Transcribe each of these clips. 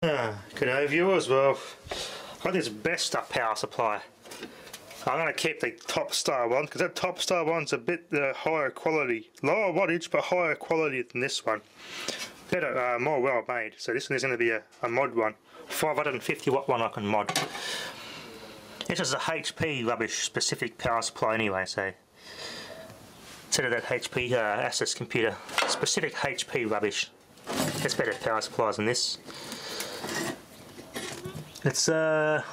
G'day viewers, well, I've got this Bestec power supply. I'm going to keep the top star one because that top star one's a bit higher quality, lower wattage but higher quality than this one. Better, more well made. So this one is going to be a mod one, 550 watt one I can mod. This is a HP rubbish specific power supply anyway, so instead of that HP Asus computer, specific HP rubbish. There's better power supplies than this. It's got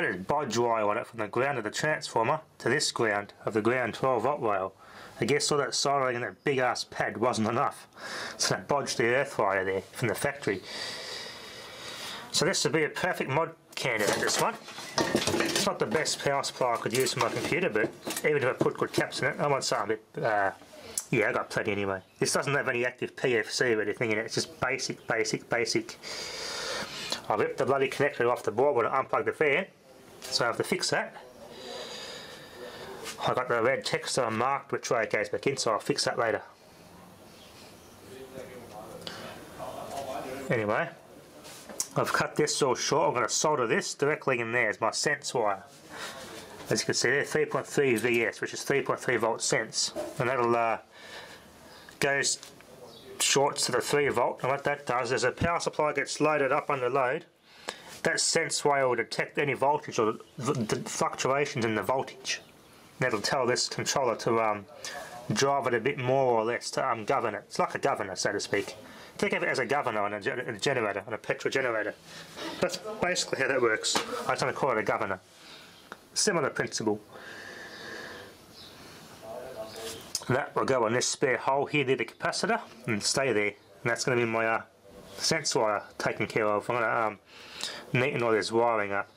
a bodge wire on it from the ground of the transformer to this ground of the ground 12 volt rail. I guess all that soldering and that big ass pad wasn't enough, so that bodged the earth wire there from the factory. So this would be a perfect mod candidate, this one. It's not the best power supply I could use for my computer, but even if I put good caps in it, I want something a bit, yeah, I got plenty anyway. This doesn't have any active PFC or anything in it, it's just basic. I ripped the bloody connector off the board when I unplugged the fan, so I have to fix that. I got the red texture marked which way it goes back in, so I'll fix that later. Anyway, I've cut this all short. I'm going to solder this directly in there as my sense wire. As you can see there, 3.3 VS, which is 3.3 volt sense, and that'll goes shorts to the 3 volt, and what that does is a power supply gets loaded up under load. That sense wire will detect any voltage or the fluctuations in the voltage. That'll tell this controller to drive it a bit more or less to govern it. It's like a governor, so to speak. Think of it as a governor on a generator, on a petrol generator. That's basically how that works. I just want to call it a governor. Similar principle. That will go on this spare hole here near the capacitor and stay there. And that's going to be my sense wire taken care of. I'm going to neaten all this wiring up.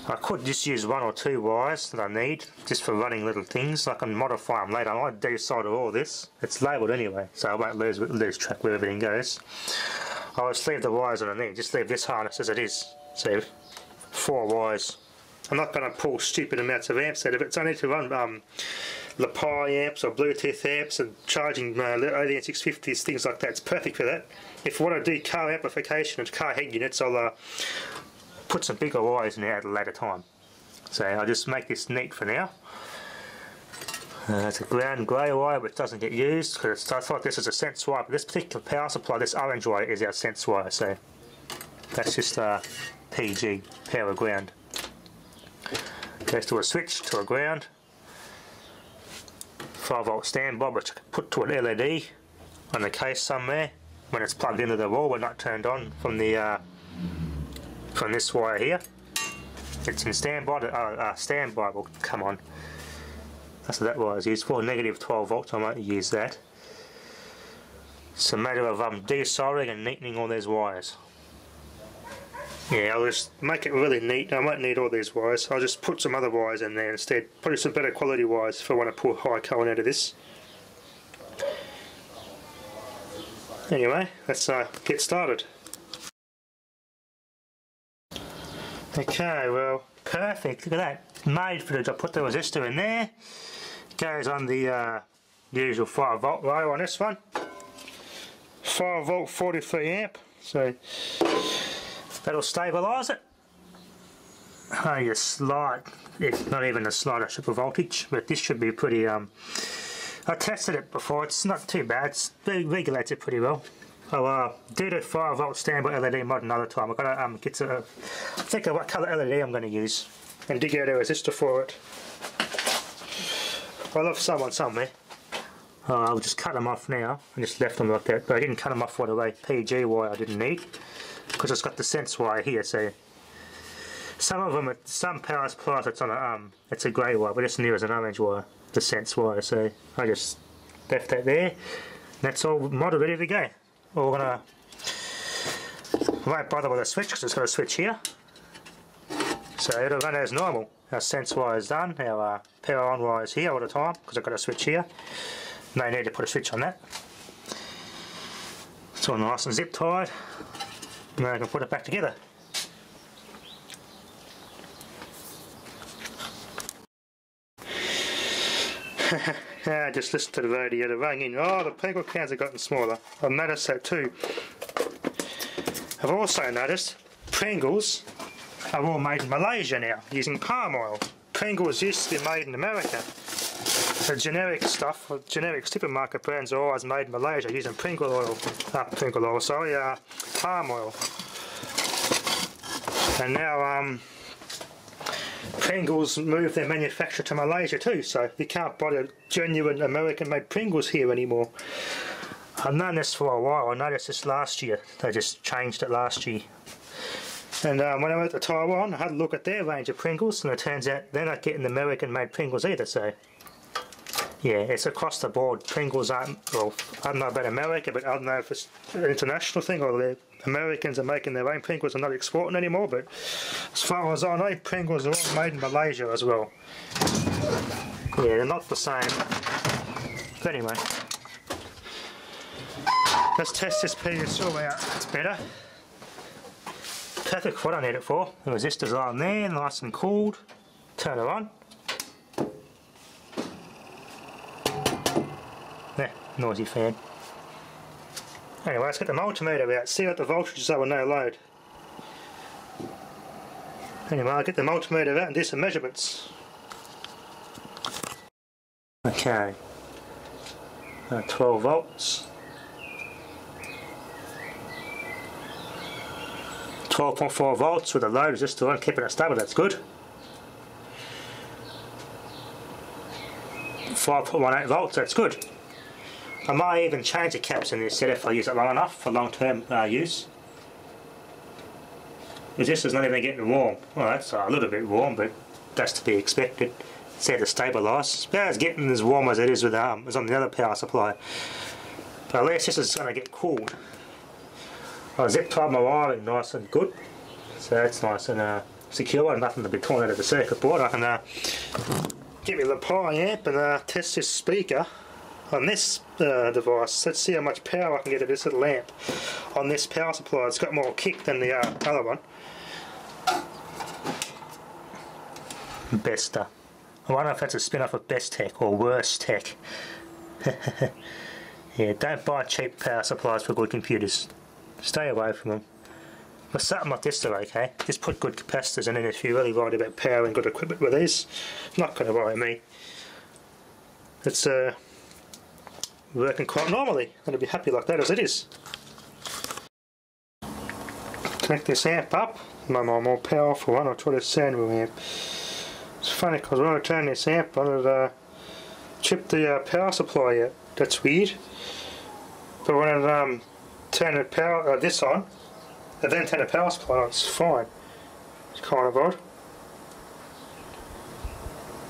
I could just use 1 or 2 wires that I need just for running little things. I can modify them later. I might desolder all this. It's labelled anyway, so I won't lose track where everything goes. I'll just leave the wires underneath. Just leave this harness as it is. So 4 wires. I'm not going to pull stupid amounts of amps out of it. It's only to run LaPi amps or Bluetooth amps and charging ODN 650s, things like that. It's perfect for that. If I want to do car amplification and car head units, I'll put some bigger wires in there at a later time. So I'll just make this neat for now. It's a ground grey wire which doesn't get used because I thought this is a sense wire, but this particular power supply, this orange wire, is our sense wire. So that's just PG, power ground. Goes to a switch, to a ground. 5 volt standby which I can put to an LED on the case somewhere when it's plugged into the wall but not turned on from the from this wire here. It's in standby. Standby will come on. That's what that wire is used for. Negative 12 volts. I won't use that. It's a matter of desoldering and neatening all these wires. Yeah, I'll just make it really neat. I won't need all these wires. I'll just put some other wires in there instead. Probably some better quality wires if I want to pull high current out of this. Anyway, let's get started. Okay, well, perfect. Look at that. Made for the job. Put the resistor in there. Goes on the usual 5 volt rail on this one. 5 volt 43 amp. So that'll stabilise it. Only a slight, it's not even a slight strip of voltage, but this should be pretty, I tested it before, it's not too bad, it regulates it pretty well. I'll do the 5 volt standby LED mod another time. I've got to get to think of what colour LED I'm going to use and dig out a resistor for it. I'll have someone somewhere. I'll just cut them off now. I just left them like that, but I didn't cut them off for the way PG wire I didn't need, because it's got the sense wire here. So some of them, some power supplies, it's on a it's a grey wire, but this new is an orange wire, the sense wire. So I just left that there. That's all modded, ready to go. We're gonna, I won't bother with a switch because it's got a switch here, so it'll run as normal. Our sense wire is done. Our power on wire is here all the time because I've got a switch here. No need to put a switch on that. It's all nice and zip tied. Now I can put it back together. Yeah, just listen to the radio, the ringing. Oh, the Pringle cans have gotten smaller. I've noticed that too. I've also noticed Pringles are all made in Malaysia now, using palm oil. Pringles used to be made in America. The generic stuff, generic supermarket brands are always made in Malaysia using palm oil. And now Pringles moved their manufacture to Malaysia too, so you can't buy the genuine American-made Pringles here anymore. I've known this for a while. I noticed this last year. They just changed it last year. And when I went to Taiwan, I had a look at their range of Pringles, and it turns out they're not getting American-made Pringles either. So yeah, it's across the board. Pringles aren't, well, I don't know about America, but I don't know if it's an international thing or the Americans are making their own Pringles and not exporting anymore, but as far as I know, Pringles are all made in Malaysia as well. Yeah, they're not the same. But anyway, let's test this PSU out. It's better. Perfect what I need it for. The resistors are on there, nice and cooled. Turn it on. There, noisy fan. Anyway, let's get the multimeter out, see what the voltages are with no load. Anyway, I'll get the multimeter out and do some measurements. Okay, 12 volts. 12.4 volts with the load resistor on, keeping it stable, that's good. 5.18 volts, that's good. I might even change the caps in this set if I use it long enough for long-term use. Resistor's not even getting warm. Well, that's a little bit warm, but that's to be expected. It's there to stabilise. It's getting as warm as it is with as on the other power supply. But at least this is going to get cooled. I zip tied my wiring nice and good, so that's nice and secure. Nothing to be torn out of the circuit board. I can get me the Pi amp and test this speaker on this device. Let's see how much power I can get out of this little amp on this power supply. It's got more kick than the other one. Bestec. I wonder if that's a spin-off of Bestec or Worstec. Yeah, don't buy cheap power supplies for good computers. Stay away from them. But something like this are okay. Just put good capacitors in, and if you're really worried about power and good equipment with these, not going to worry me. It's working quite normally. I'm going to be happy like that as it is. Connect this amp up. My more powerful one. I'll try the Sandwell amp. It's funny because when I turn this up on it, chip the power supply out. That's weird. But when I turn the power this on, and then turn the power supply on, it's fine. It's kind of odd.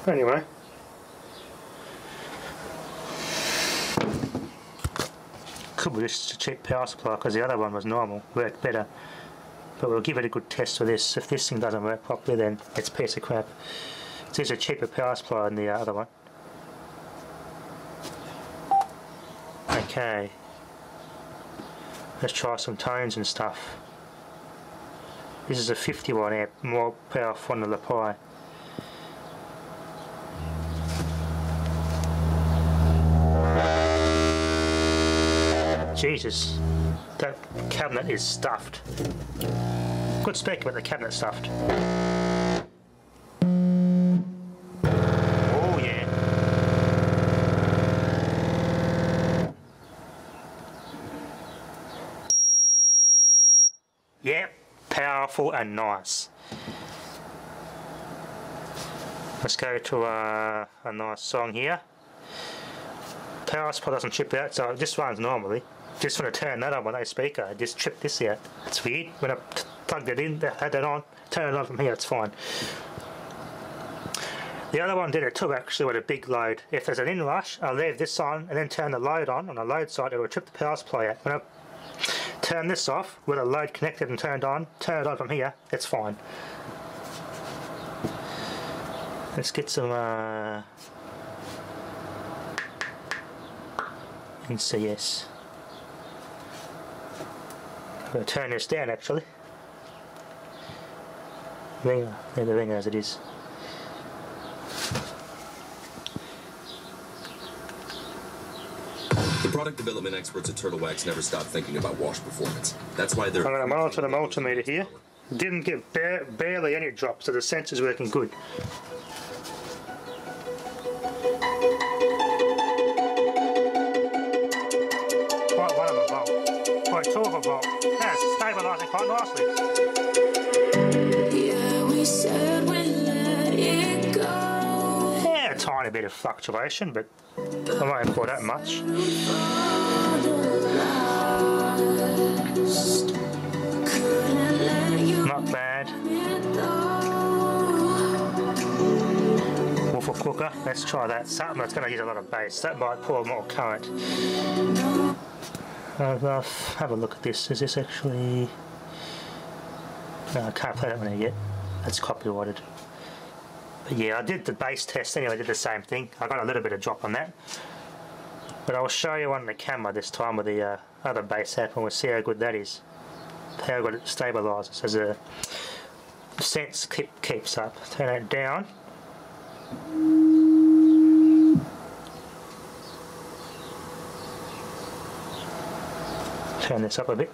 Anyway. Could be just a cheap power supply because the other one was normal, worked better. But we'll give it a good test for this. If this thing doesn't work properly, then it's a piece of crap. So there's a cheaper power supply than the other one. Okay. Let's try some tones and stuff. This is a 51 amp, more powerful than the Pi. Jesus, that cabinet is stuffed. Good spec, but the cabinet's stuffed. Oh yeah. Yep, powerful and nice. Let's go to a nice song here. Power supply doesn't chip out, so this runs normally. Just want to turn that on with no speaker, I just tripped this out. It's weird. When I plugged it in, had that on, turn it on from here, it's fine. The other one did it too, actually, with a big load. If there's an inrush, I'll leave this on and then turn the load on the load side, it will trip the power supply out. When I turn this off, with a load connected and turned on, turn it on from here, it's fine. Let's get some NCS. I'm going to turn this down actually. Ringer, leave the ringer as it is. Product development experts at Turtle Wax never stop thinking about wash performance. That's why they're... I'm going to monitor the multimeter here. Didn't get barely any drops, so the sensor's working good. Quite one of a volt. Quite two of a volt. Yeah, it's stabilising quite nicely. Yeah, we said we let it go. Yeah, a tiny bit of fluctuation, but I won't call that much. Not bad. Waffle cooker, let's try that. Something that's going to use a lot of bass. That might pour more current. Have a look at this. Is this actually... No, I can't play that one yet. That's copyrighted. But yeah, I did the bass test anyway. I did the same thing. I got a little bit of drop on that. But I'll show you on the camera this time with the other bass app, and we'll see how good that is. How good it stabilises as a sense keeps up. Turn it down. Turn this up a bit.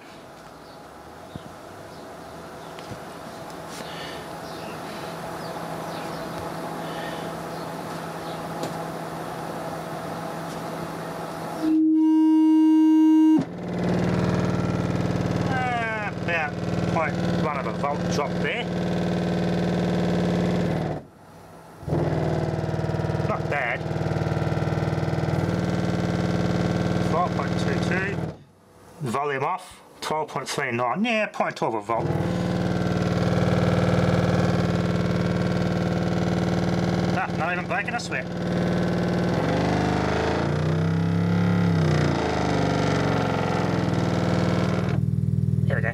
About 0.1 of a volt drop there. Not bad. 12.22. Volume off. 12.39. Yeah, 0.2 of a volt. Ah, not even breaking a sweat. Here we go.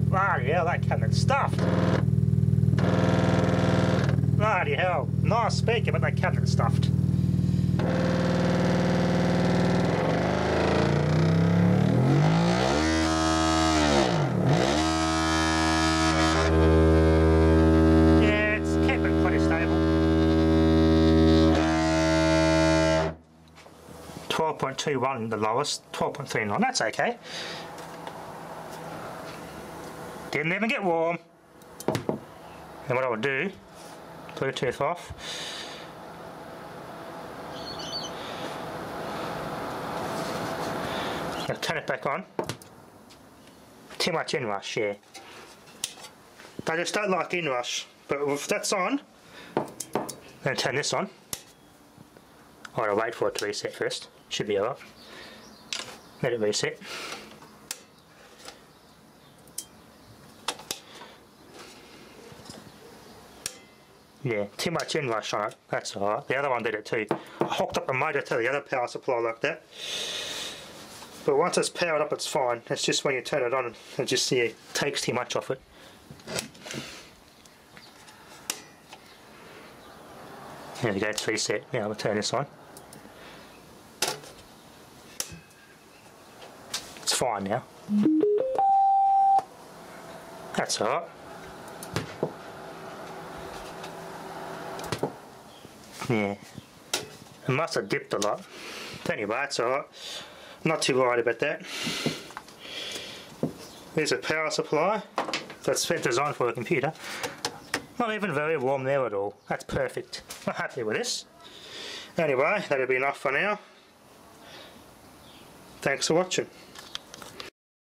Bloody hell, that cabinet's stuffed. Bloody hell. Nice speaker, but that cabinet's stuffed. Yeah, it's kept it pretty stable. 12.21 the lowest, 12.39, that's okay. Didn't even get warm. And what I will do, Bluetooth off. Now turn it back on. Too much inrush, yeah. I just don't like inrush, but if that's on, then turn this on. I gotta wait for it to reset first. Should be alright. Let it reset. Yeah, too much inrush on it. That's alright. The other one did it too. I hooked up the motor to the other power supply like that. But once it's powered up, it's fine. It's just when you turn it on, it just takes too much off it. There we go, it's reset. Now I'll turn this on. It's fine now. That's alright. Yeah. It must have dipped a lot. But anyway, it's alright. Not too worried about that. There's a power supply that's designed for a computer. Not even very warm there at all. That's perfect. I'm happy with this. Anyway, that'll be enough for now. Thanks for watching.